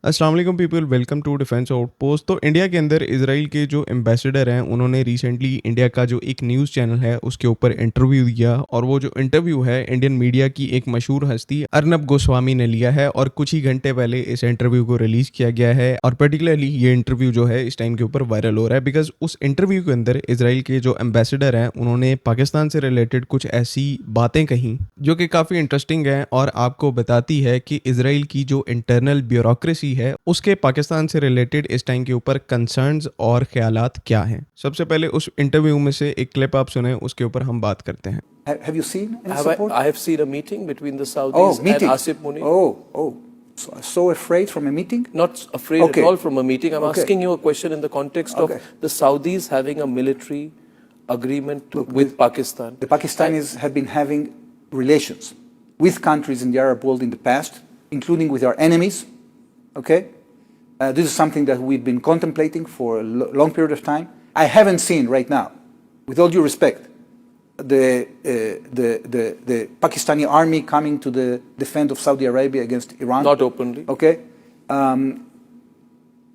अस्सलाम वालेकुम people, welcome to defence outpost. तो इंडिया के अंदर इजराइल के जो एम्बेसडर हैं उन्होंने रिसेंटली इंडिया का जो एक न्यूज़ चैनल है उसके ऊपर इंटरव्यू दिया, और वो जो इंटरव्यू है इंडियन मीडिया की एक मशहूर हस्ती अर्नब गोस्वामी ने लिया है, और कुछ ही घंटे पहले इस इंटरव्यू को रिलीज किया गया है। और पर्टिकुलरली ये इंटरव्यू जो है इस टाइम के ऊपर वायरल हो रहा है बिकॉज उस इंटरव्यू के अंदर इजराइल के जो एम्बेसडर हैं उन्होंने पाकिस्तान से रिलेटेड कुछ ऐसी बातें कही जो कि काफ़ी इंटरेस्टिंग है और आपको बताती है कि इजराइल की जो इंटरनल ब्यूरोक्रेसी है उसके पाकिस्तान से रिलेटेड इस टाइम के ऊपर कंसर्न्स और ख्यालात क्या हैं। सबसे पहले उस इंटरव्यू में से एक क्लिप आप सुने, उसके ऊपर हम बात करते हैं। Have you seen any Have support? I have seen a meeting between the Saudis and meeting. Asif Munir. Oh. So afraid from a meeting? Not afraid Okay. at all from a meeting. I'm Okay. asking you a question in the context Okay. of the Saudis having a military agreement Look, with Pakistan. The Pakistanis have been having relations with countries in the Arab world in the past, including with our enemies. Okay? This is something that we've been contemplating for a long period of time. I haven't seen right now, with all due respect, the Pakistani army coming to the defense of Saudi Arabia against Iran. Not openly. Okay?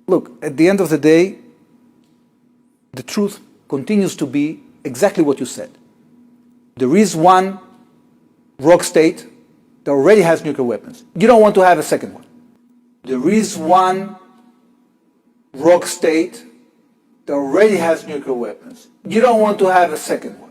Look, at the end of the day, the truth continues to be exactly what you said. There is one rogue state that already has nuclear weapons. You don't want to have a second one. There is one rogue state that already has nuclear weapons. You don't want to have a second one.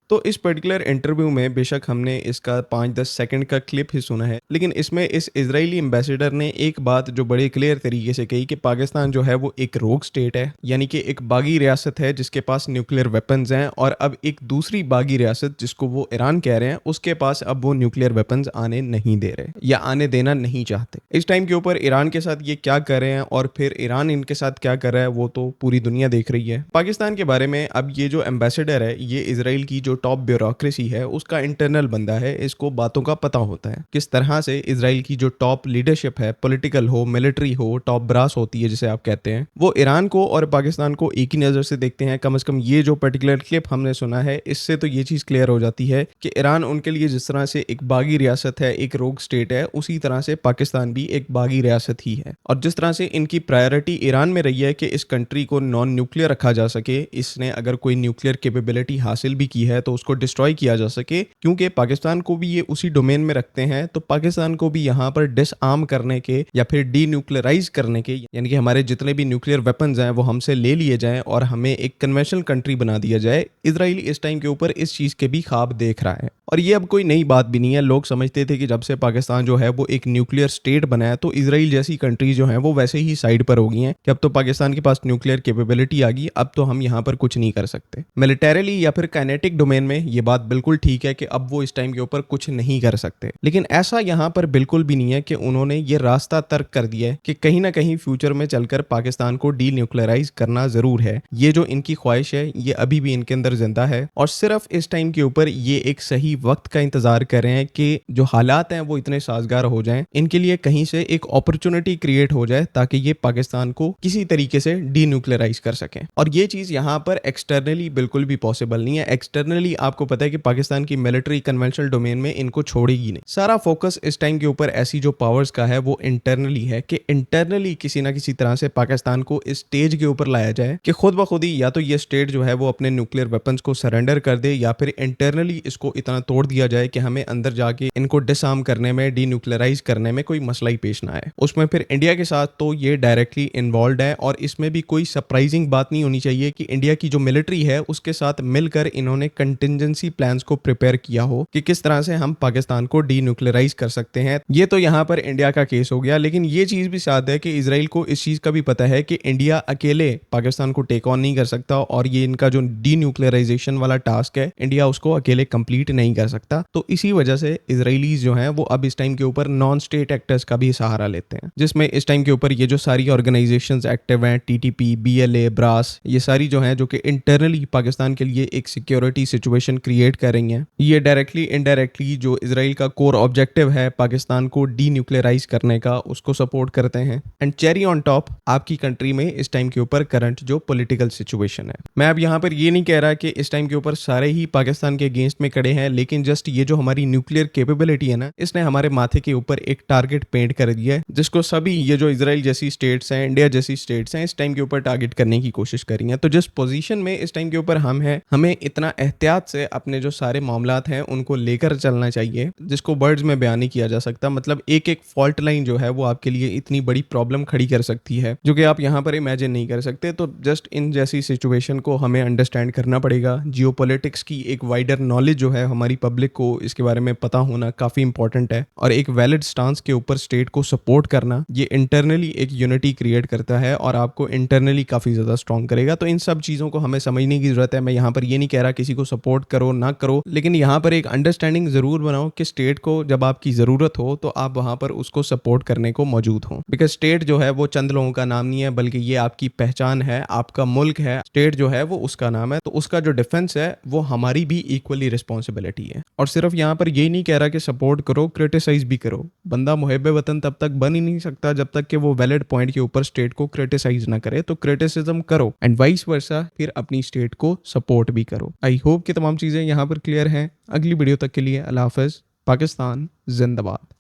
तो इस particular interview में बेशक हमने इसका 5-10 second का clip ही सुना है, लेकिन इसमें इस इजरायली एम्बेसडर ने एक बात जो बड़े क्लियर तरीके से कही कि पाकिस्तान जो है वो एक रोग स्टेट है, यानी कि एक बागी रियासत है जिसके पास न्यूक्लियर वेपन्स हैं, और अब एक दूसरी बागी रियासत जिसको वो ईरान कह रहे हैं उसके पास अब वो न्यूक्लियर वेपन्स आने नहीं दे रहे या आने देना नहीं चाहते। इस टाइम के ऊपर ईरान के साथ ये क्या कर रहे हैं और फिर ईरान इनके साथ क्या कर रहा है वो तो पूरी दुनिया देख रही है। पाकिस्तान के बारे में अब ये जो एम्बेसडर है ये इजराइल की जो टॉप ब्यूरोक्रेसी है उसका इंटरनल बंदा है, इसको बातों का पता होता है किस तरह से इजराइल की जो टॉप लीडरशिप है, पॉलिटिकल हो, मिलिट्री हो, टॉप ब्रास होती है जिसे आप कहते हैं, वो ईरान को और पाकिस्तान को एक ही नज़र से देखते हैं। कम से कम ये जो पर्टिकुलर क्लिप हमने सुना है इससे तो ये चीज़ क्लियर हो जाती है कि ईरान उनके लिए जिस तरह से एक बागी रियासत है, एक रोग स्टेट है, उसी तरह से पाकिस्तान भी एक बागी रियासत ही है। और जिस तरह से इनकी प्रायोरिटी ईरान में रही है कि इस कंट्री को नॉन न्यूक्लियर रखा जा सके, इसने अगर कोई न्यूक्लियर कैपेबिलिटी हासिल भी की है तो उसको डिस्ट्रॉय किया जा सके, क्योंकि पाकिस्तान को भी ये उसी डोमेन में रखते हैं, तो पाकिस्तान को भी यहाँ पर डिसआर्म करने के या फिर डी न्यूक्लियराइज करने के, यानी कि हमारे जितने भी न्यूक्लियर वेपन्स हैं वो हमसे ले लिए जाएं और हमें एक कन्वेंशनल कंट्री बना दिया जाए। इजराइल इस टाइम के ऊपर इस चीज़ के भी ख्वाब देख रहा है, और ये अब कोई नई बात भी नहीं है। लोग समझते थे कि जब से पाकिस्तान जो है वो एक न्यूक्लियर स्टेट बना है तो इजराइल जैसी कंट्रीज जो हैं वो वैसे ही साइड पर हो गई हैं कि अब तो पाकिस्तान के पास न्यूक्लियर कैपेबिलिटी आ गई, अब तो हम यहाँ पर कुछ नहीं कर सकते। मिलिटरीली या फिर काइनेटिक डोमेन में ये बात बिल्कुल ठीक है कि अब वो इस टाइम के ऊपर कुछ नहीं कर सकते, लेकिन ऐसा यहाँ पर बिल्कुल भी नहीं है कि उन्होंने ये रास्ता तर्क कर दिया है कि कहीं ना कहीं फ्यूचर में चलकर पाकिस्तान को डी न्यूक्लियराइज करना जरूर है। ये जो इनकी ख्वाहिश है ये अभी भी इनके अंदर जिंदा है, और सिर्फ इस टाइम के ऊपर ये एक सही वक्त का इंतजार कर रहे हैं कि जो हालात हैं वो इतने साजगार हो जाएं, इनके लिए कहीं से एक अपॉर्चुनिटी क्रिएट हो जाए ताकि ये पाकिस्तान को किसी तरीके से डी न्यूक्लियराइज कर सकें। और ये चीज यहाँ पर एक्सटर्नली बिल्कुल भी पॉसिबल नहीं है। एक्सटर्नली आपको पता है कि पाकिस्तान की मिलिट्री कन्वेंशनल डोमेन में इनको छोड़ेगी नहीं। सारा फोकस इस टाइम के ऊपर ऐसी जो पावर्स का है वो इंटरनली है कि इंटरनली किसी ना किसी तरह से पाकिस्तान को इस स्टेज के ऊपर लाया जाए कि खुद ब खुद ही या तो ये स्टेट जो है वो अपने न्यूक्लियर वेपन्स को सरेंडर कर दे, या फिर इंटरनली इसको इतना तोड़ दिया जाए कि हमें अंदर जाके इनको डिसआर्म करने में, डी न्यूक्लियराइज करने में कोई मसला ही पेश ना आए। उसमें फिर इंडिया के साथ तो ये डायरेक्टली इन्वॉल्व है, और इसमें भी कोई सरप्राइजिंग बात नहीं होनी चाहिए कि इंडिया की जो मिलिट्री है उसके साथ मिलकर इन्होंने कंटिजेंसी प्लान्स को प्रिपेयर किया हो कि किस तरह से हम पाकिस्तान को डी न्यूक्लियराइज कर सकते हैं। ये तो यहाँ पर इंडिया का केस हो गया, लेकिन ये चीज भी साथ है कि इजराइल को इस चीज का भी पता है कि इंडिया अकेले पाकिस्तान को टेक ऑन नहीं कर सकता, और ये इनका जो डी न्यूक्लियराइजेशन वाला टास्क है इंडिया उसको अकेले कंप्लीट नहीं कर सकता। तो इसी वजह से इजराइलीज जो हैं वो अब इस टाइम के ऊपर नॉन स्टेट एक्टर्स का भी सहारा लेते हैं, जिसमें इस टाइम के ऊपर ये जो सारी ऑर्गेनाइजेशंस एक्टिव हैं, टीटीपी, बीएलए, ब्रास, ये सारी जो हैं जो कि इंटरनली पाकिस्तान के लिए एक सिक्योरिटी सिचुएशन क्रिएट कर रही हैं। ये डायरेक्टली इनडायरेक्टली जो इसराइल का कोर ऑब्जेक्टिव है पाकिस्तान को डीन्यूक्लियराइज करने का, उसको सपोर्ट करते हैं। एंड चेरी ऑन टॉप आपकी कंट्री में इस टाइम के ऊपर करंट जो पॉलिटिकल सिचुएशन है। मैं अब यहाँ पर ये नहीं कह रहा कि इस टाइम के ऊपर सारे ही पाकिस्तान के अगेंस्ट में खड़े हैं, लेकिन जस्ट ये जो हमारी न्यूक्लियर कैपेबिलिटी है ना, इसने हमारे माथे के ऊपर एक टारगेट पेंट कर दिया है, जिसको सभी ये जो इसराइल जैसी स्टेट्स हैं, इंडिया जैसी स्टेट्स हैं, इस टाइम के ऊपर टारगेट करने की कोशिश कर रही हैं। तो जिस पोजीशन में इस टाइम के ऊपर हम हैं, हमें इतना एहतियात से अपने जो सारे मामलात हैं उनको लेकर चलना चाहिए, जिसको वर्ड्स में बयान नहीं किया जा सकता। मतलब एक एक फॉल्ट लाइन जो है वो आपके लिए इतनी बड़ी प्रॉब्लम खड़ी कर सकती है, जो कि आप यहाँ पर इमेजिन नहीं कर सकते। तो जस्ट इन जैसी सिचुएशन को हमें अंडरस्टैंड करना पड़ेगा। जियोपॉलिटिक्स की एक वाइडर नॉलेज जो है हमारी पब्लिक को इसके बारे में पता होना काफी इंपॉर्टेंट है, और एक वैलिड स्टांस के ऊपर स्टेट को सपोर्ट करना ये इंटरनली एक यूनिटी क्रिएट करता है और आपको इंटरनली काफी ज्यादा स्ट्रॉन्ग करेगा। तो इन सब चीजों को हमें समझने की जरूरत है। मैं यहाँ पर ये नहीं कह रहा किसी को सपोर्ट करो ना करो, लेकिन यहाँ पर एक अंडरस्टैंडिंग जरूर बनाओ कि स्टेट को जब आपकी जरूरत हो तो आप वहां पर उसको सपोर्ट करने को मौजूद हो। बिकॉज स्टेट जो है वो चंद लोगों का नाम नहीं है, बल्कि ये आपकी पहचान है, आपका मुल्क है। स्टेट जो है वो उसका नाम है, तो उसका जो डिफेंस है वो हमारी भी इक्वली रिस्पॉन्सिबिलिटी है। और सिर्फ यहाँ पर यही नहीं कह रहा कि सपोर्ट करो, क्रिटिसाइज भी करो। बंदा मुहिब वतन तब तक बन ही नहीं सकता जब तक कि वो वैलिड पॉइंट के ऊपर स्टेट को क्रिटिसाइज ना करे। तो क्रिटिसिज्म करो एंड वाइस वर्सा, फिर अपनी स्टेट को सपोर्ट भी करो। आई होप कि तमाम चीजें यहाँ पर क्लियर हैं। अगली वीडियो तक के लिए अल्लाह हाफिज। पाकिस्तान जिंदाबाद।